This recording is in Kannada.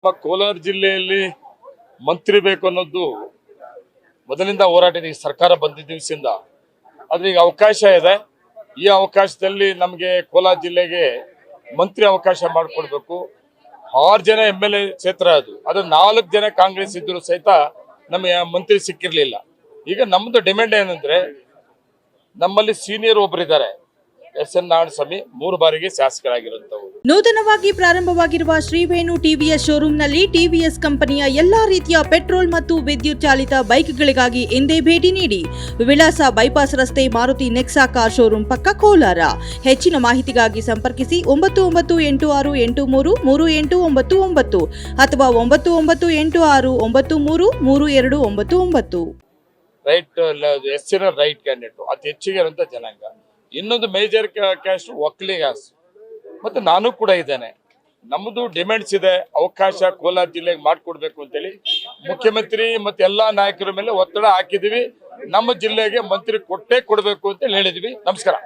ನಮ್ಮ ಕೋಲಾರ ಜಿಲ್ಲೆಯಲ್ಲಿ ಮಂತ್ರಿ ಬೇಕು ಅನ್ನೋದು ಮೊದಲಿಂದ ಹೋರಾಟ ಇದೆ. ಸರ್ಕಾರ ಬಂದಿದ್ದ ದಿವಸದಿಂದ ಆದ್ರೆ ಈಗ ಅವಕಾಶ ಇದೆ. ಈ ಅವಕಾಶದಲ್ಲಿ ನಮಗೆ ಕೋಲಾರ ಜಿಲ್ಲೆಗೆ ಮಂತ್ರಿ ಅವಕಾಶ ಮಾಡಿಕೊಡ್ಬೇಕು. 6 ಜನ MLA ಕ್ಷೇತ್ರ ಅದು 4 ಜನ ಕಾಂಗ್ರೆಸ್ ಇದ್ರು ಸಹಿತ ನಮಗೆ ಮಂತ್ರಿ ಸಿಕ್ಕಿರ್ಲಿಲ್ಲ. ಈಗ ನಮ್ದು ಡಿಮ್ಯಾಂಡ್ ಏನಂದ್ರೆ ನಮ್ಮಲ್ಲಿ ಸೀನಿಯರ್ ಒಬ್ಬರಿದ್ದಾರೆ SN ನಾರಾಯಣಸ್ವಾಮಿ 3 ಬಾರಿಗೆ ಶಾಸಕರಾಗಿರುವಂತವರು. ನೂತನವಾಗಿ ಪ್ರಾರಂಭವಾಗಿರುವ ಶ್ರೀವೇಣು ಟಿವಿಎಸ್ ಶೋರೂಮ್ನಲ್ಲಿ ಟಿವಿಎಸ್ ಕಂಪನಿಯ ಎಲ್ಲಾ ರೀತಿಯ ಪೆಟ್ರೋಲ್ ಮತ್ತು ವಿದ್ಯುತ್ ಚಾಲಿತ ಬೈಕ್ಗಳಿಗಾಗಿ ಎಂದೇ ಭೇಟಿ ನೀಡಿ. ವಿಳಾಸ ಬೈಪಾಸ್ ರಸ್ತೆ, ಮಾರುತಿ ನೆಕ್ಸಾ ಕಾರ್ ಶೋರೂಮ್ ಪಕ್ಕ, ಕೋಲಾರ. ಹೆಚ್ಚಿನ ಮಾಹಿತಿಗಾಗಿ ಸಂಪರ್ಕಿಸಿ 9986833899 ಅಥವಾ 9986933299. ರೈಟ್ ಹೆಚ್ಚಿನ ರೈಟ್ ಕ್ಯಾಂಡಿಡೇಟ್ ಅತಿ ಹೆಚ್ಚಿಗೆ ಇರುವಂತ ಜನಾಂಗ. ಇನ್ನೊಂದು ಮೇಜರ್ ಕ್ಯಾಸ್ಟ್ ಒಕ್ಕಲಿಗಾಸ್ ಮತ್ತೆ ನಾನು ಕೂಡ ಇದ್ದೇನೆ. ನಮ್ಮದು ಡಿಮ್ಯಾಂಡ್ಸ್ ಇದೆ. ಅವಕಾಶ ಕೋಲಾರ ಜಿಲ್ಲೆಗೆ ಮಾಡಿಕೊಡ್ಬೇಕು ಅಂತೇಳಿ ಮುಖ್ಯಮಂತ್ರಿ ಮತ್ತೆ ಎಲ್ಲಾ ನಾಯಕರ ಮೇಲೆ ಒತ್ತಡ ಹಾಕಿದೀವಿ. ನಮ್ಮ ಜಿಲ್ಲೆಗೆ ಮಂತ್ರಿ ಕೊಟ್ಟೇ ಕೊಡ್ಬೇಕು ಅಂತ ಹೇಳಿದ್ವಿ. ನಮಸ್ಕಾರ.